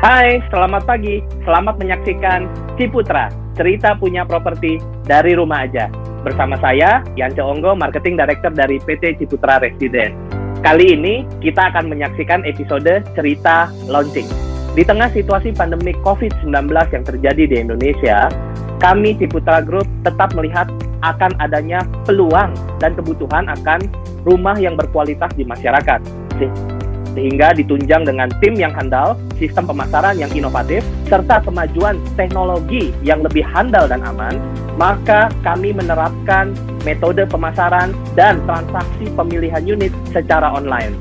Hai, selamat pagi. Selamat menyaksikan Ciputra, cerita punya properti dari rumah aja. Bersama saya, Yance Onggo, Marketing Director dari PT Ciputra Residen. Kali ini, kita akan menyaksikan episode cerita launching. Di tengah situasi pandemi COVID-19 yang terjadi di Indonesia, kami Ciputra Group tetap melihat akan adanya peluang dan kebutuhan akan rumah yang berkualitas di masyarakat. Sehingga ditunjang dengan tim yang handal, sistem pemasaran yang inovatif, serta kemajuan teknologi yang lebih handal dan aman, maka kami menerapkan metode pemasaran dan transaksi pemilihan unit secara online.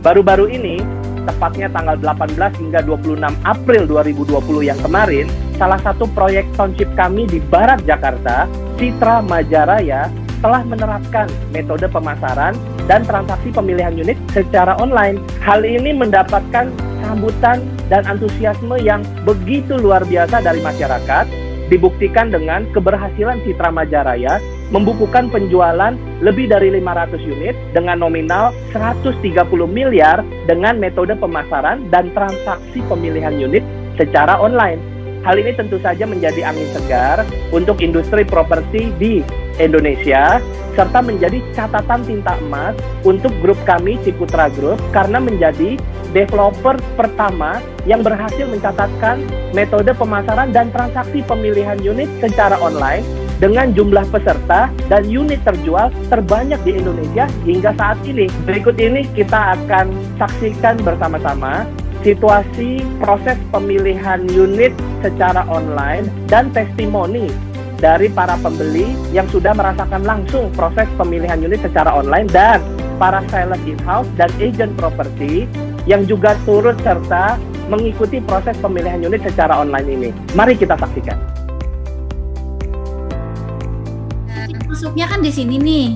Baru-baru ini, tepatnya tanggal 18 hingga 26 April 2020 yang kemarin, salah satu proyek township kami di Barat Jakarta, Citra Majaraya, telah menerapkan metode pemasaran dan transaksi pemilihan unit secara online. Hal ini mendapatkan sambutan dan antusiasme yang begitu luar biasa dari masyarakat, dibuktikan dengan keberhasilan Citra Majaraya membukukan penjualan lebih dari 500 unit dengan nominal 130 miliar dengan metode pemasaran dan transaksi pemilihan unit secara online. Hal ini tentu saja menjadi angin segar untuk industri properti di Indonesia, serta menjadi catatan tinta emas untuk grup kami Ciputra Group karena menjadi developer pertama yang berhasil mencatatkan metode pemasaran dan transaksi pemilihan unit secara online dengan jumlah peserta dan unit terjual terbanyak di Indonesia hingga saat ini. Berikut ini kita akan saksikan bersama-sama situasi proses pemilihan unit secara online dan testimoni dari para pembeli yang sudah merasakan langsung proses pemilihan unit secara online dan para sales in-house dan agent properti yang juga turut serta mengikuti proses pemilihan unit secara online ini. Mari kita saksikan. Masuknya kan di sini nih.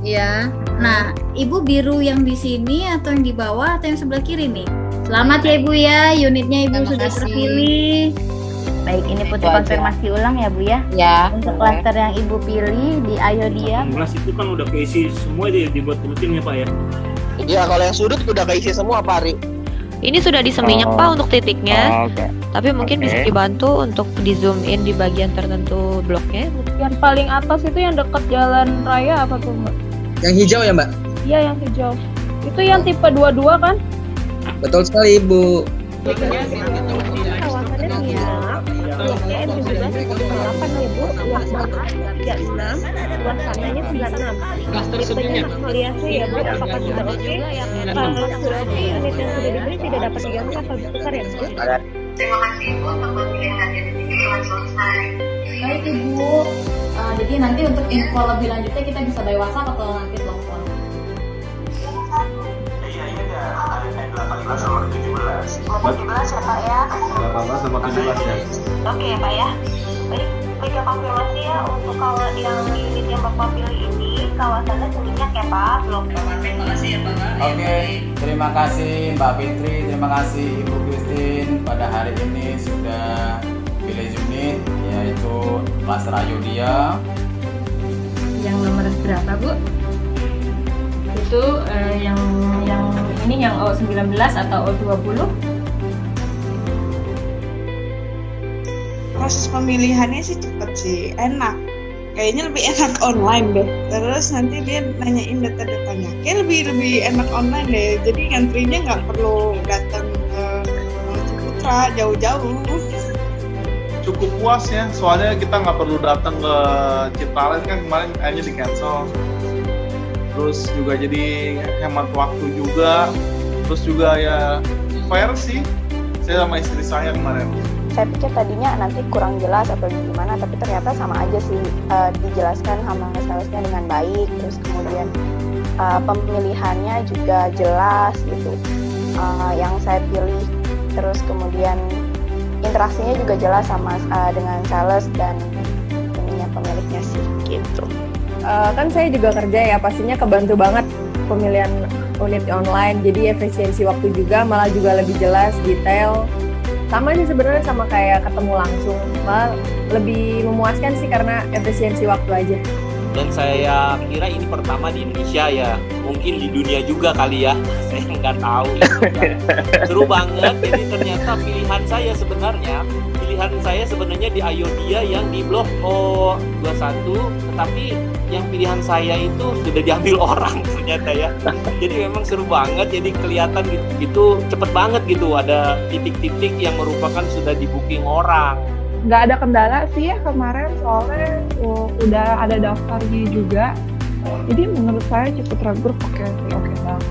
Iya. Nah, Ibu biru yang di sini atau yang di bawah atau yang sebelah kiri nih? Selamat ya Ibu ya, unitnya Ibu sudah terpilih. Baik, ini Putri konfirmasi ulang ya Bu ya. Ya. Untuk klaster yang Ibu pilih di Ayodhya. 16 itu kan udah keisi semua dibuat rutin ya Pak ya? Iya, kalau yang sudut udah keisi semua Pak Ari. Ini sudah diseminyak Pak untuk titiknya. Okay. Tapi mungkin bisa dibantu untuk di zoom in di bagian tertentu bloknya. Yang paling atas itu yang dekat jalan raya apa tuh Mbak? Yang hijau ya Mbak? Iya yang hijau. Itu yang tipe 22 kan? Betul sekali Ibu. Kawasannya siap. Bloknya N17 8 ya Bu. Luas banget 36. Luas tanahnya 96. Tipenya Magnolia ya Bu. Apakah sudah oke? Kalau sudah oke, unit yang sudah dibeli tidak dapat diganggu atau ditukar ya Bu? Terima kasih Bu untuk pemilihannya di sini telah selesai. Baik Ibu. Jadi nanti untuk info lebih lanjutnya kita bisa by WhatsApp atau nanti telepon. Iya, 18 sama 17. 17 ya Pak ya? 18 sama 17 ya? Oke ya Pak ya. Baik ya konfirmasi ya untuk kalau yang unit yang Bapak pilih ini kawasannya Seminyak ya Pak? Belum. Terima kasih ya Pak. Oke, terima kasih Mbak Fitri, terima kasih Ibu Christine pada hari ini sudah pilih unit yaitu klaster Ayodhya. Yang nomor berapa Bu? Itu yang ini yang O19 atau O20? Proses pemilihannya sih cepet sih, enak. Kayaknya lebih enak online deh. Terus nanti dia nanyain data-datanya. Kayak lebih enak online deh. Jadi ngantrinya nggak perlu datang ke Ciputra jauh-jauh. Cukup puas ya, soalnya kita nggak perlu datang ke Citraland kan kemarin akhirnya di cancel. Terus juga jadi hemat waktu juga. Terus juga ya fair sih. Saya sama istri saya kemarin. Saya pikir tadinya nanti kurang jelas atau gimana, tapi ternyata sama aja sih, dijelaskan sama salesnya dengan baik. Terus kemudian pemilihannya juga jelas gitu, yang saya pilih. Terus kemudian interaksinya juga jelas sama dengan sales dan pemiliknya sih gitu. Kan saya juga kerja ya, pastinya kebantu banget pemilihan unit online. Jadi efisiensi waktu juga, malah juga lebih jelas, detail. Sama sih sebenarnya sama kayak ketemu langsung, malah lebih memuaskan sih karena efisiensi waktu aja. dan saya kira ini pertama di Indonesia ya, mungkin di dunia juga kali ya, saya nggak tahu gitu kan. Seru banget. Jadi ternyata pilihan saya sebenarnya di Iodia yang di blok O21, tetapi yang pilihan saya itu sudah diambil orang ternyata ya. Jadi memang seru banget, jadi kelihatan gitu cepet banget gitu, ada titik-titik yang merupakan sudah di booking orang. Nggak ada kendala sih ya kemarin, soalnya udah ada daftarnya juga. Jadi menurut saya Ciputra Group oke banget.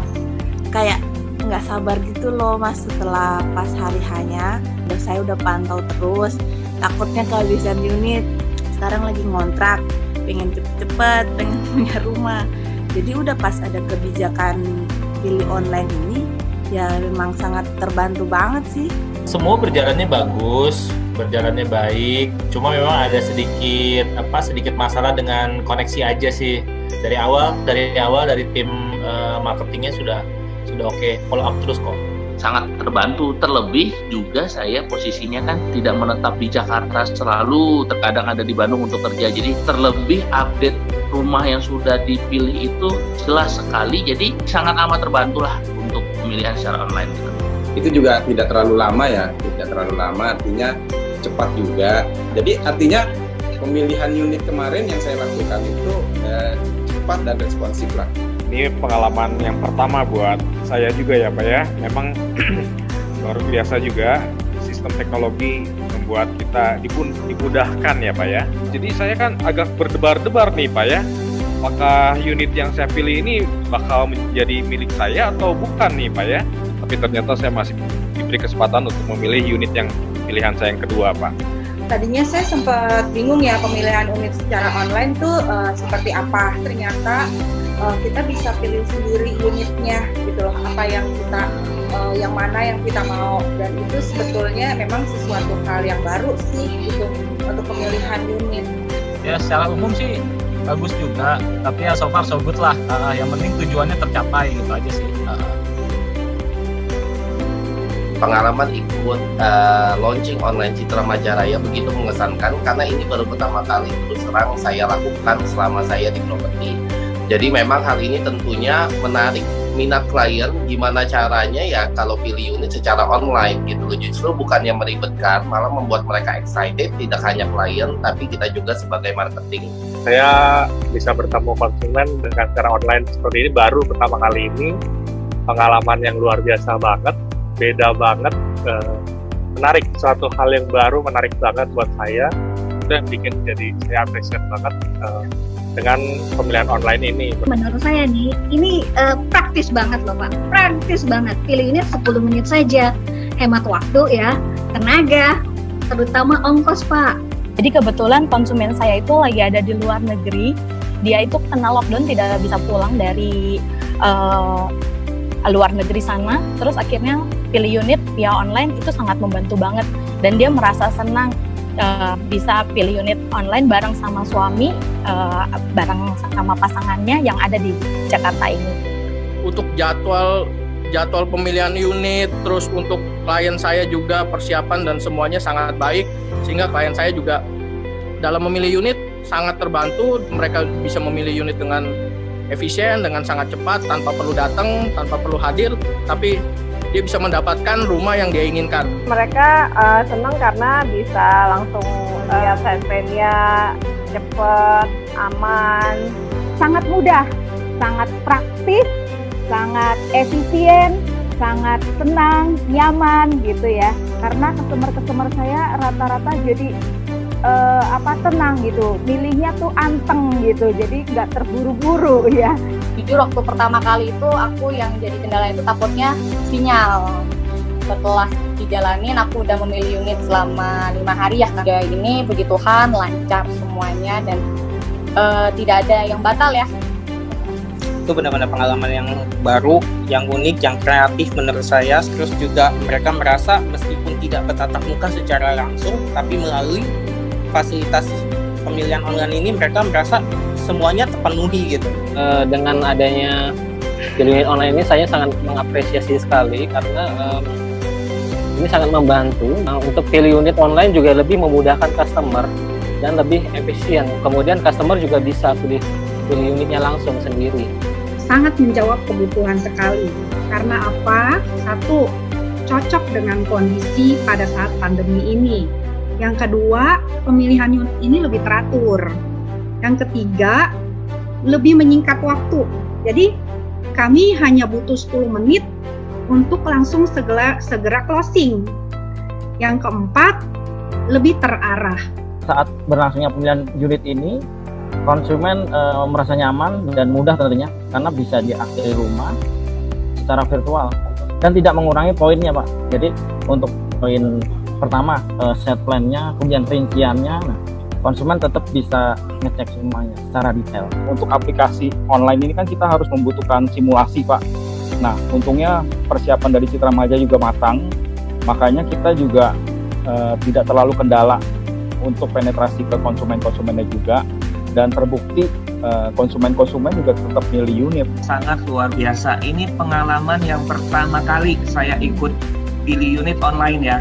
Kayak nggak sabar gitu loh Mas, setelah pas hari hanya saya udah pantau terus, takutnya kehabisan unit. Sekarang lagi ngontrak, pengen cepet-cepet, pengen punya rumah. Jadi udah pas ada kebijakan pilih online ini, ya memang sangat terbantu banget sih. Semua berjalannya bagus, berjalannya baik. Cuma memang ada sedikit masalah dengan koneksi aja sih. Dari awal dari tim marketingnya sudah oke, follow up terus kok. Sangat terbantu, terlebih juga saya posisinya kan tidak menetap di Jakarta selalu, terkadang ada di Bandung untuk kerja, jadi terlebih update rumah yang sudah dipilih itu jelas sekali, jadi sangat amat terbantu lah untuk pemilihan secara online gitu. Itu juga tidak terlalu lama ya, artinya cepat juga. Jadi artinya pemilihan unit kemarin yang saya lakukan itu cepat dan responsif lah. Ini pengalaman yang pertama buat saya juga ya Pak ya. Memang luar biasa juga, sistem teknologi membuat kita dimudahkan ya Pak ya. Jadi saya kan agak berdebar-debar nih Pak ya. Apakah unit yang saya pilih ini bakal menjadi milik saya atau bukan nih Pak ya. Tapi ternyata saya masih diberi kesempatan untuk memilih unit yang pilihan saya yang kedua Pak. Tadinya saya sempat bingung ya pemilihan unit secara online tuh seperti apa. Ternyata kita bisa pilih sendiri unitnya gitu loh, apa yang kita yang mana yang kita mau, dan itu sebetulnya memang sesuatu hal yang baru sih gitu untuk pemilihan unit. Ya secara umum sih bagus juga, tapi ya so far so good lah. Yang penting tujuannya tercapai gitu aja sih. Pengalaman ikut launching online Citra Majaraya begitu mengesankan, karena ini baru pertama kali terus terang saya lakukan selama saya di properti. Jadi memang hal ini tentunya menarik minat klien. Gimana caranya ya kalau pilih unit secara online gitu loh, justru bukannya meribetkan, malah membuat mereka excited, tidak hanya klien tapi kita juga sebagai marketing. Saya bisa bertemu konsumen dengan cara online seperti ini baru pertama kali ini. Pengalaman yang luar biasa banget, beda banget, menarik, suatu hal yang baru, menarik banget buat saya. Itu yang bikin jadi saya appreciate banget dengan pemilihan online ini. Menurut saya nih, ini praktis banget loh Pak, praktis banget. Pilih unit 10 menit saja, hemat waktu ya, tenaga, terutama ongkos Pak. Jadi kebetulan konsumen saya itu lagi ada di luar negeri, dia itu kena lockdown, tidak bisa pulang dari luar negeri sana, terus akhirnya pilih unit via online itu sangat membantu banget, dan dia merasa senang bisa pilih unit online bareng sama suami, bareng sama pasangannya yang ada di Jakarta ini. Untuk jadwal pemilihan unit, terus untuk klien saya juga persiapan dan semuanya sangat baik, sehingga klien saya juga dalam memilih unit sangat terbantu. Mereka bisa memilih unit dengan efisien, dengan sangat cepat, tanpa perlu datang, tanpa perlu hadir, tapi dia bisa mendapatkan rumah yang dia inginkan. Mereka senang karena bisa langsung lihat plan-nya, cepet, aman, sangat mudah, sangat praktis, sangat efisien, sangat senang, nyaman gitu ya. Karena customer saya rata-rata jadi tenang gitu, milihnya tuh anteng gitu, jadi nggak terburu-buru ya. Jujur waktu pertama kali itu aku yang jadi kendala itu takutnya sinyal. Setelah dijalanin aku udah memilih unit selama 5 hari ya. Nah, ini puji Tuhan lancar semuanya dan tidak ada yang batal ya. Itu benar-benar pengalaman yang baru, yang unik, yang kreatif menurut saya. Terus juga mereka merasa meskipun tidak bertatap muka secara langsung, tapi melalui fasilitas pemilihan online ini mereka merasa semuanya terpenuhi gitu. Dengan adanya unit online ini saya sangat mengapresiasi sekali karena ini sangat membantu. Untuk pilih unit online juga lebih memudahkan customer dan lebih efisien. Kemudian customer juga bisa pilih unitnya langsung sendiri. Sangat menjawab kebutuhan sekali. Karena apa? Satu, cocok dengan kondisi pada saat pandemi ini. Yang kedua, pemilihan unit ini lebih teratur. Yang ketiga, lebih menyingkat waktu. Jadi, kami hanya butuh 10 menit untuk langsung segera closing. Yang keempat, lebih terarah. Saat berlangsungnya pemilihan unit ini, konsumen merasa nyaman dan mudah tentunya karena bisa diakses di rumah secara virtual dan tidak mengurangi poinnya, Pak. Jadi untuk poin pertama set plan-nya, kemudian rinciannya, nah, konsumen tetap bisa ngecek semuanya secara detail. Untuk aplikasi online ini kan kita harus membutuhkan simulasi, Pak. Nah, untungnya persiapan dari Citra Maja juga matang, makanya kita juga tidak terlalu kendala untuk penetrasi ke konsumen-konsumennya juga, dan terbukti konsumen-konsumen juga tetap milih unit. Sangat luar biasa. Ini pengalaman yang pertama kali saya ikut pilih unit online ya.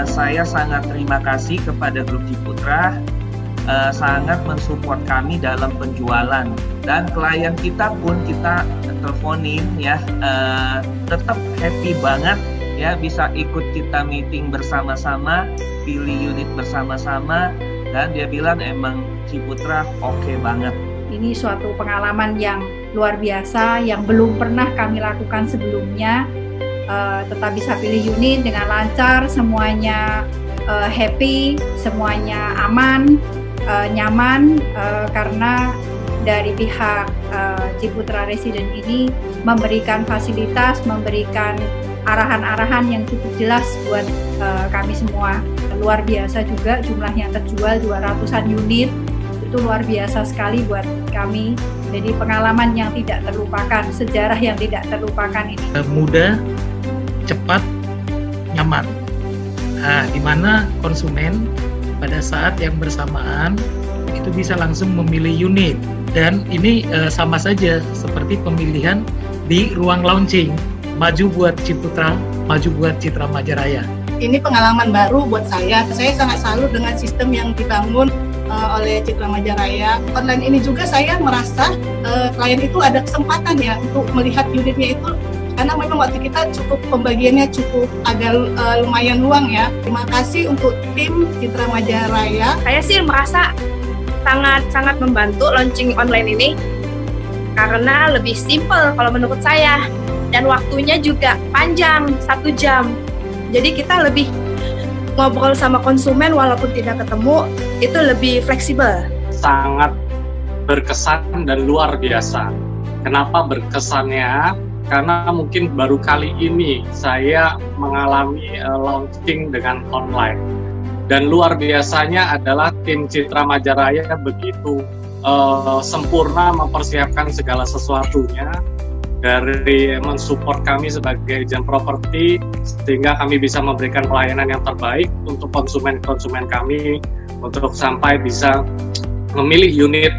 Saya sangat terima kasih kepada Grup Ciputra, sangat mensupport kami dalam penjualan, dan klien kita pun kita teleponin ya, tetap happy banget ya, bisa ikut kita meeting bersama-sama, pilih unit bersama-sama, dan dia bilang emang Ciputra oke banget. Ini suatu pengalaman yang luar biasa yang belum pernah kami lakukan sebelumnya. Tetap bisa pilih unit dengan lancar, semuanya happy, semuanya aman, nyaman, karena dari pihak Ciputra Resident ini memberikan fasilitas, memberikan arahan-arahan yang cukup jelas buat kami semua. Luar biasa juga jumlah yang terjual 200-an unit, itu luar biasa sekali buat kami. Jadi pengalaman yang tidak terlupakan, sejarah yang tidak terlupakan ini. Mudah, cepat, nyaman. Nah, di mana konsumen pada saat yang bersamaan itu bisa langsung memilih unit, dan ini sama saja seperti pemilihan di ruang launching. Maju buat Ciputra, maju buat Citra Majaraya. Ini pengalaman baru buat saya. Saya sangat salut dengan sistem yang dibangun oleh Citra Majaraya. Online ini juga saya merasa klien itu ada kesempatan ya untuk melihat unitnya itu, karena memang waktu kita cukup pembagiannya cukup agak lumayan luang ya. Terima kasih untuk tim Citra Majaraya. Saya sih merasa sangat membantu launching online ini karena lebih simpel kalau menurut saya, dan waktunya juga panjang, 1 jam. Jadi kita lebih ngobrol sama konsumen walaupun tidak ketemu, itu lebih fleksibel. Sangat berkesan dan luar biasa. Kenapa berkesannya? Karena mungkin baru kali ini saya mengalami launching dengan online. Dan luar biasanya adalah tim Citra Majaraya begitu sempurna mempersiapkan segala sesuatunya, dari mensupport kami sebagai agent properti sehingga kami bisa memberikan pelayanan yang terbaik untuk konsumen-konsumen kami untuk sampai bisa memilih unit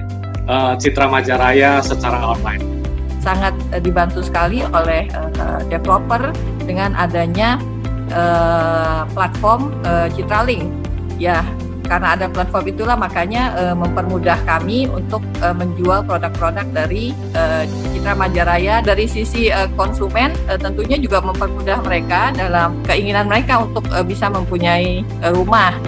Citra Majaraya secara online. Sangat dibantu sekali oleh developer dengan adanya platform Citralink. Ya, karena ada platform itulah makanya mempermudah kami untuk menjual produk-produk dari Citra Majaraya. Dari sisi konsumen tentunya juga mempermudah mereka dalam keinginan mereka untuk bisa mempunyai rumah.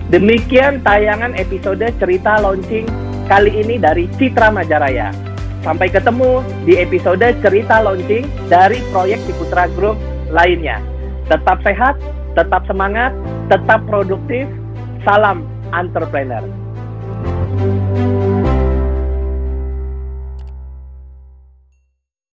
Demikian tayangan episode cerita launching kali ini dari Citra Majaraya. Sampai ketemu di episode cerita launching dari proyek Ciputra Group lainnya. Tetap sehat, tetap semangat, tetap produktif. Salam entrepreneur.